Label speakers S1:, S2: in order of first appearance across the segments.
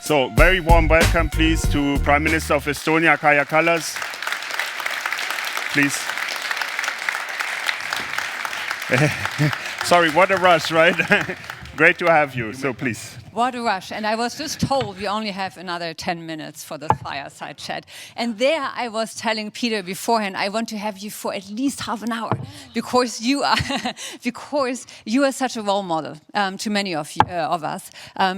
S1: So, very warm welcome, please, to Prime Minister of Estonia, Kaja Kallas. Please. Sorry, what a rush, right? Great to have you, so please.
S2: What a rush. And I was just told we only have another 10 minutes for the fireside chat. And there I was telling Peter beforehand, I want to have you for at least half an hour because you are, such a role model to many of us.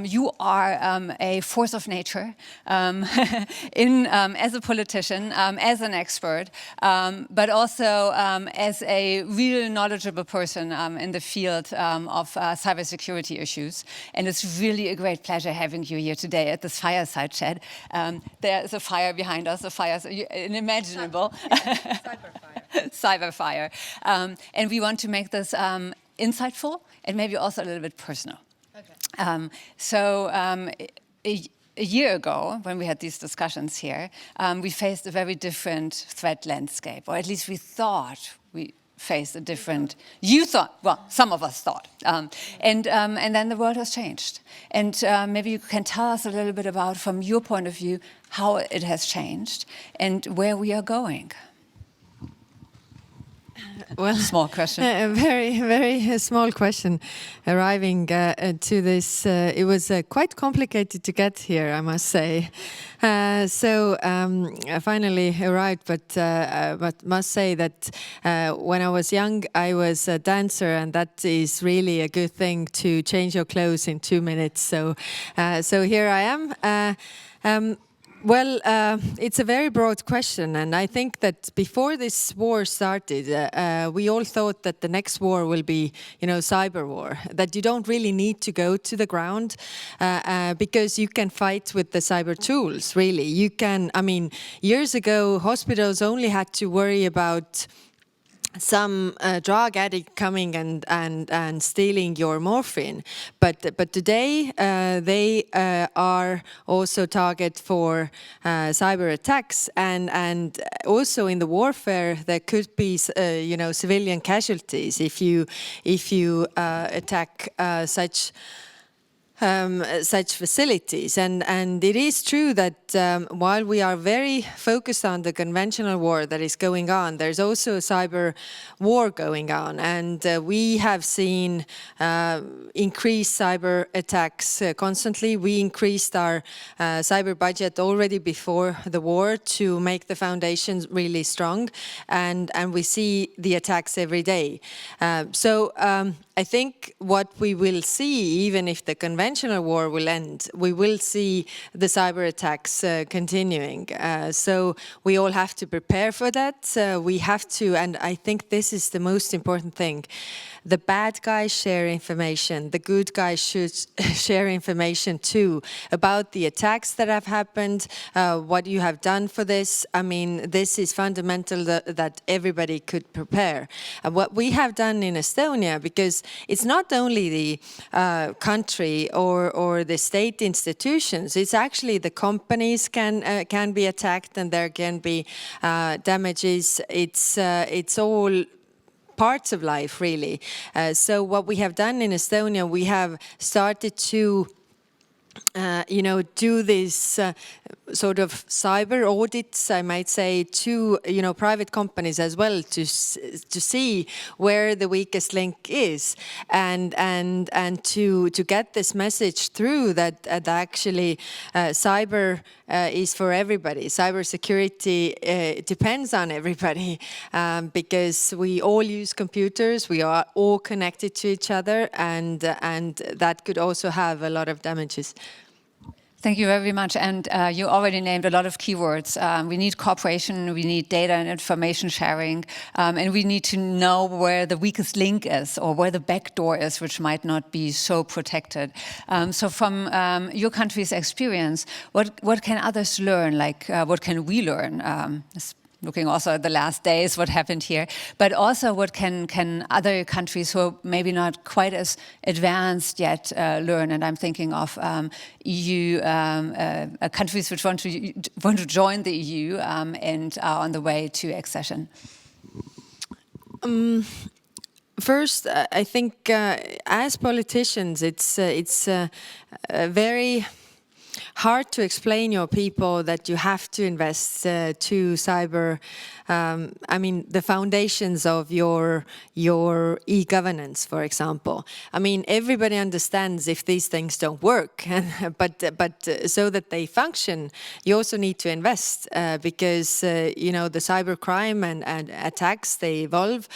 S2: You are a force of nature as a politician, as an expert, but also as a real knowledgeable person in the field of cybersecurity issues. And it's really a great pleasure having you here today at this fireside chat. There's a fire behind us, unimaginable. Cyber fire. And we want to make this insightful and maybe also a little bit personal. Okay. A year ago, when we had these discussions here, we faced a very different threat landscape, or at least we thought we faced a different. You thought, well, some of us thought, and then the world has changed. And maybe you can tell us a little bit about, from your point of view, how it has changed and where we are going.
S3: Well,
S2: small question.
S3: A very, very small question. Arriving to this, it was quite complicated to get here, I must say. So I finally arrived, but must say that when I was young, I was a dancer, and that is really a good thing to change your clothes in 2 minutes. So here I am. Well, it's a very broad question, and I think that before this war started, we all thought that the next war will be, cyber war, that you don't really need to go to the ground because you can fight with the cyber tools, really. You can, years ago, hospitals only had to worry about some drug addict coming and stealing your morphine, but today they are also target for cyber attacks, and also in the warfare there could be civilian casualties if you attack such facilities. And it is true that while we are very focused on the conventional war that is going on, there's also a cyber war going on. And we have seen increased cyber attacks constantly. We increased our cyber budget already before the war to make the foundations really strong. And we see the attacks every day. I think what we will see, even if the conventional war will end, we will see the cyber attacks continuing. So we all have to prepare for that. We have to, and I think this is the most important thing. The bad guys share information. The good guys should share information too about the attacks that have happened, what you have done for this. This is fundamental that everybody could prepare. What we have done in Estonia, because it's not only the country or the state institutions, it's actually the companies can be attacked and there can be damages. It's all parts of life, really. So what we have done in Estonia, we have started to do this sort of cyber audits, I might say, to private companies as well, to see where the weakest link is, and to get this message through that actually cyber is for everybody. Cybersecurity depends on everybody because we all use computers, we are all connected to each other, and that could also have a lot of damages.
S2: Thank you very much. And you already named a lot of keywords. We need cooperation, we need data and information sharing, and we need to know where the weakest link is or where the back door is, which might not be so protected. So from your country's experience, what can others learn? What can we learn? Looking also at the last days, what happened here, but also what can other countries who are maybe not quite as advanced yet learn? And I'm thinking of EU countries which want to join the EU and are on the way to accession.
S3: First, I think as politicians, it's very hard to explain your people that you have to invest to cyber. I mean, the foundations of your e-governance, for example. I mean, everybody understands if these things don't work, but so that they function, you also need to invest because you know, the cybercrime and attacks, they evolve.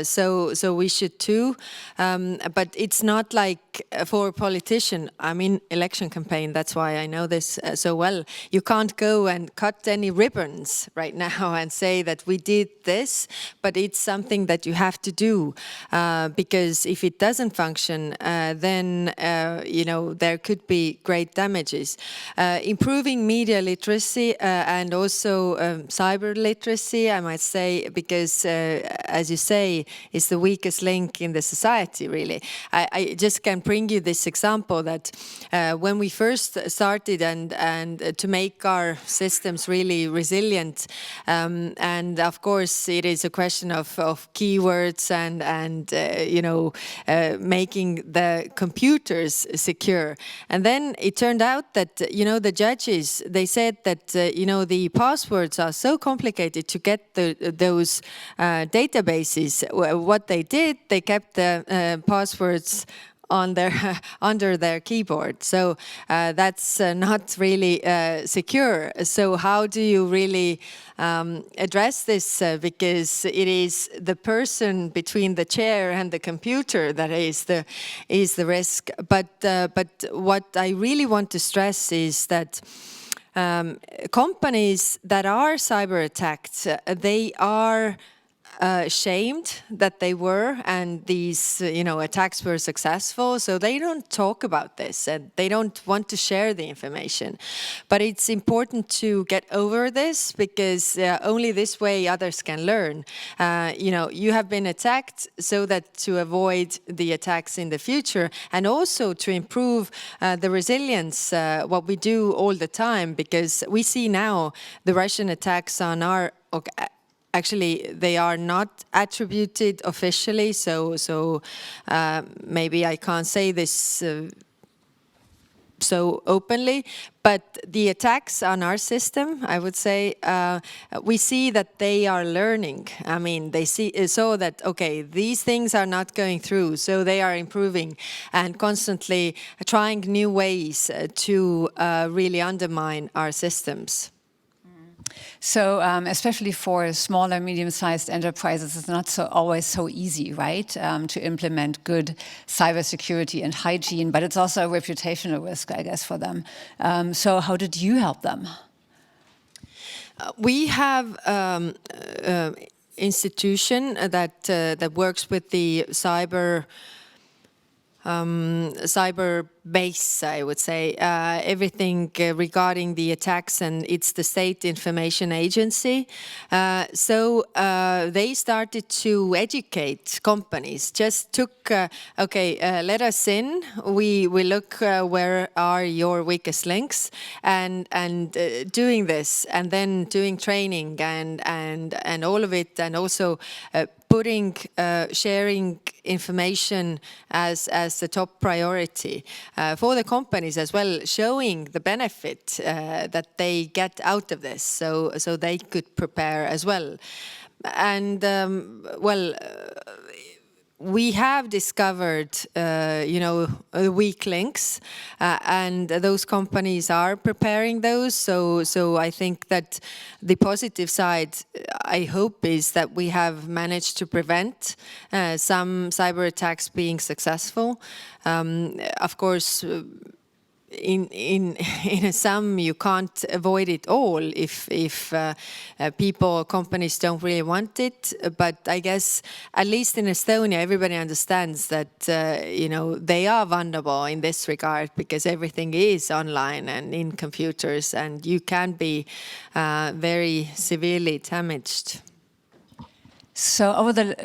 S3: So we should too. But it's not like for a politician. I mean, election campaign. That's why I know this so well. You can't go and cut any ribbons right now and say that we did this, but it's something that you have to do because if it doesn't function, then you know, there could be great damages. Improving media literacy and also cyber literacy, I might say, because as you say, it's the weakest link in the society, really. I just can bring you this example that when we first started and to make our systems really resilient, and of course it is a question of keywords and you know, making the computers secure. And then it turned out that, you know, the judges, they said that you know, the passwords are so complicated to get those databases. What they did, they kept the passwords on their under their keyboard. So that's not really secure. So how do you really address this? Because it is the person between the chair and the computer that is the risk. But what I really want to stress is that companies that are cyber attacked, they are shamed that they were, and these you know, attacks were successful, so they don't talk about this and they don't want to share the information. But it's important to get over this because only this way others can learn. You know, you have been attacked, so that to avoid the attacks in the future and also to improve the resilience, what we do all the time, because we see now the Russian attacks on our actually, they are not attributed officially, so maybe I can't say this so openly, but the attacks on our system, I would say, we see that they are learning. I mean, they saw that, okay, these things are not going through, so they are improving and constantly trying new ways to really undermine our systems.
S2: So especially for smaller, medium-sized enterprises, it's not always so easy, right, to implement good cybersecurity and hygiene, but it's also a reputational risk, I guess, for them. So how did you help them?
S3: We have institution that works with the cyber base, I would say, everything regarding the attacks, and it's the State Information Agency. So they started to educate companies, just took, let us in, we look where are your weakest links, and doing this, and then doing training and all of it, and also putting sharing information as the top priority for the companies as well, showing the benefit that they get out of this, so they could prepare as well. And we have discovered, you know, weak links, and those companies are preparing those. So I think that the positive side, I hope, is that we have managed to prevent some cyber attacks being successful. Of course, in some you can't avoid it all if companies don't really want it, but I guess at least in Estonia everybody understands that you know, they are vulnerable in this regard because everything is online and in computers, and you can be very severely damaged.
S2: So over the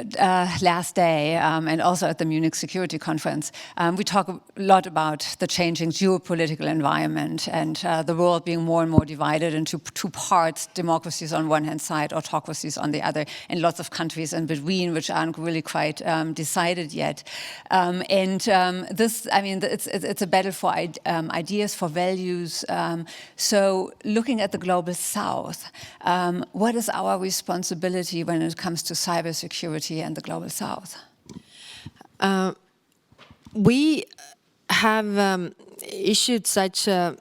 S2: last day, and also at the Munich Security Conference, we talk a lot about the changing geopolitical environment and the world being more and more divided into two parts, democracies on one hand side, autocracies on the other, and lots of countries in between, which aren't really quite decided yet. This, I mean, it's a battle for ideas, for values. So looking at the global south, what is our responsibility when it comes to cybersecurity and the global south?
S3: We have issued such a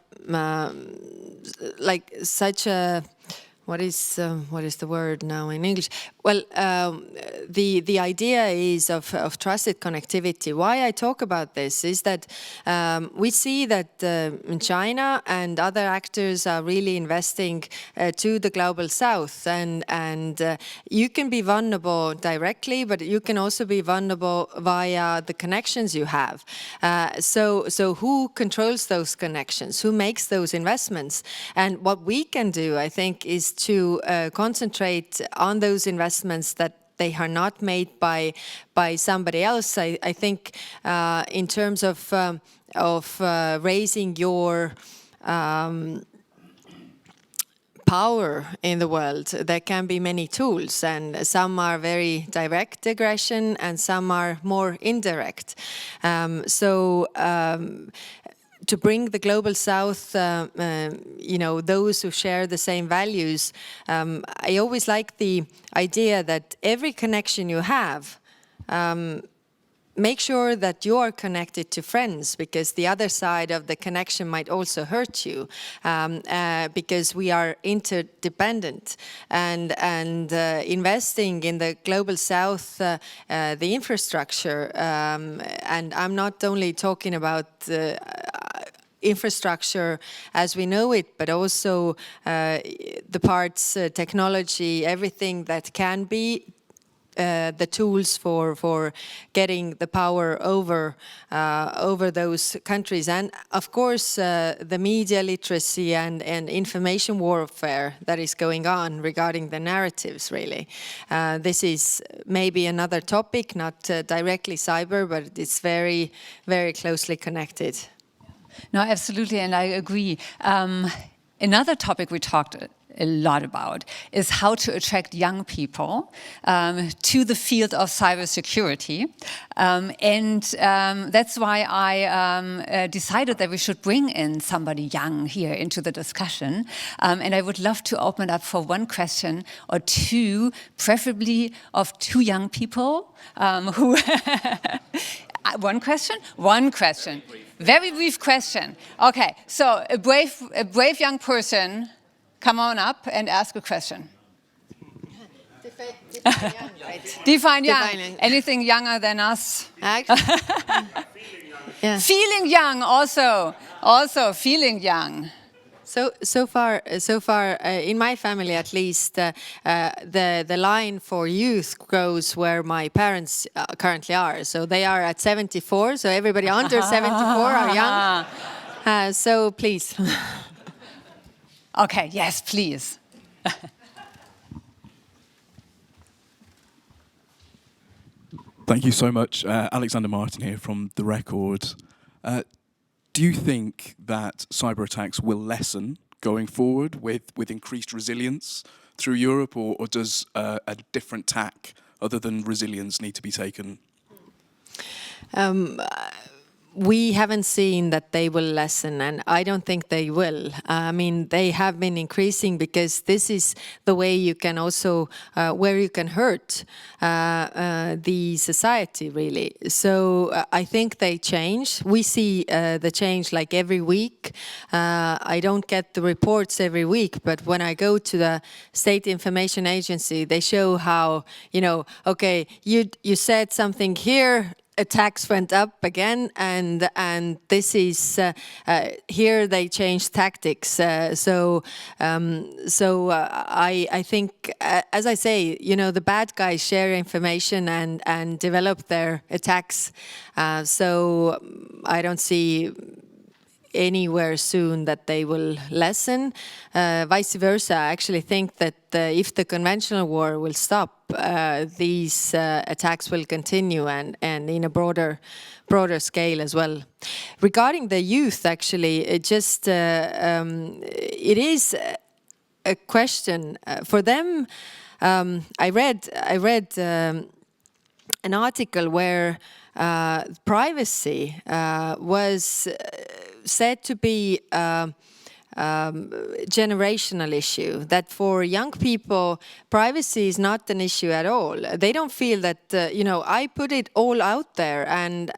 S3: what is the word now in English? Well, the idea is of trusted connectivity. Why I talk about this is that we see that China and other actors are really investing to the global south, and you can be vulnerable directly, but you can also be vulnerable via the connections you have. So who controls those connections? Who makes those investments? And what we can do, I think, is to concentrate on those investments that they are not made by somebody else. I think in terms of raising your power in the world, there can be many tools, and some are very direct aggression and some are more indirect. To bring the global south, those who share the same values, I always like the idea that every connection you have, make sure that you are connected to friends, because the other side of the connection might also hurt you, because we are interdependent. And investing in the global south, the infrastructure, and I'm not only talking about infrastructure as we know it, but also the parts, technology, everything that can be the tools for getting the power over those countries. And of course, the media literacy and information warfare that is going on regarding the narratives, really. This is maybe another topic, not directly cyber, but it's very, very closely connected.
S2: No, absolutely, and I agree. Another topic we talked a lot about is how to attract young people to the field of cybersecurity. That's why I decided that we should bring in somebody young here into the discussion. And I would love to open up for one question or two, preferably of two young people who... One question? One question. Very brief question. Okay, so a brave young person, come on up and ask a question.
S3: Define young, right?
S2: Define young. Anything younger than us?
S3: Yeah.
S2: Feeling young, also feeling young.
S3: So far, in my family at least, the line for youth goes where my parents currently are. So they are at 74. So everybody under 74 are young. So please.
S2: Okay. Yes, please.
S4: Thank you so much. Alexander Martin here from The Record. Do you think that cyber attacks will lessen going forward with increased resilience through Europe, or does a different tack other than resilience need to be taken?
S3: We haven't seen that they will lessen, and I don't think they will. I mean, they have been increasing because this is the way you can also, where you can hurt the society, really. So I think they change. We see the change like every week. I don't get the reports every week, but when I go to the State Information Agency, they show how, okay, you said something here, attacks went up again, and this is here they changed tactics. I think, as I say, the bad guys share information and develop their attacks. So I don't see anywhere soon that they will lessen. Vice versa, I actually think that if the conventional war will stop, these attacks will continue and in a broader scale as well. Regarding the youth, actually, it is a question for them. I read an article where privacy was said to be generational issue, that for young people privacy is not an issue at all. They don't feel that I put it all out there and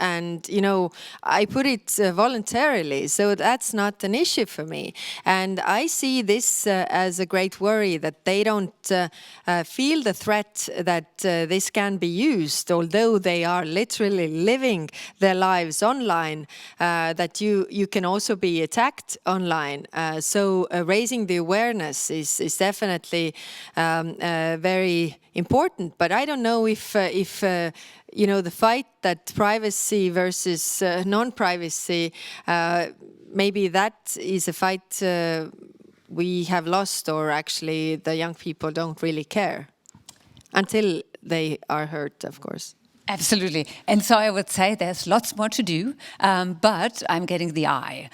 S3: I put it voluntarily, so that's not an issue for me. And I see this as a great worry, that they don't feel the threat that this can be used, although they are literally living their lives online, that you can also be attacked online. So raising the awareness is definitely very important. But I don't know if the fight that privacy versus non-privacy, maybe that is a fight we have lost, or actually the young people don't really care until they are hurt, of course.
S2: Absolutely. And so I would say there's lots more to do, but I'm getting the eye.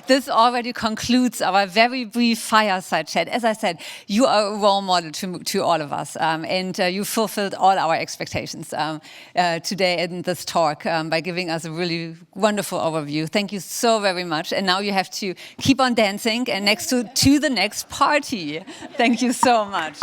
S2: This already concludes our very brief fireside chat. As I said, you are a role model to all of us, and you fulfilled all our expectations today in this talk by giving us a really wonderful overview. Thank you so very much. And now you have to keep on dancing and to the next party. Thank you so much.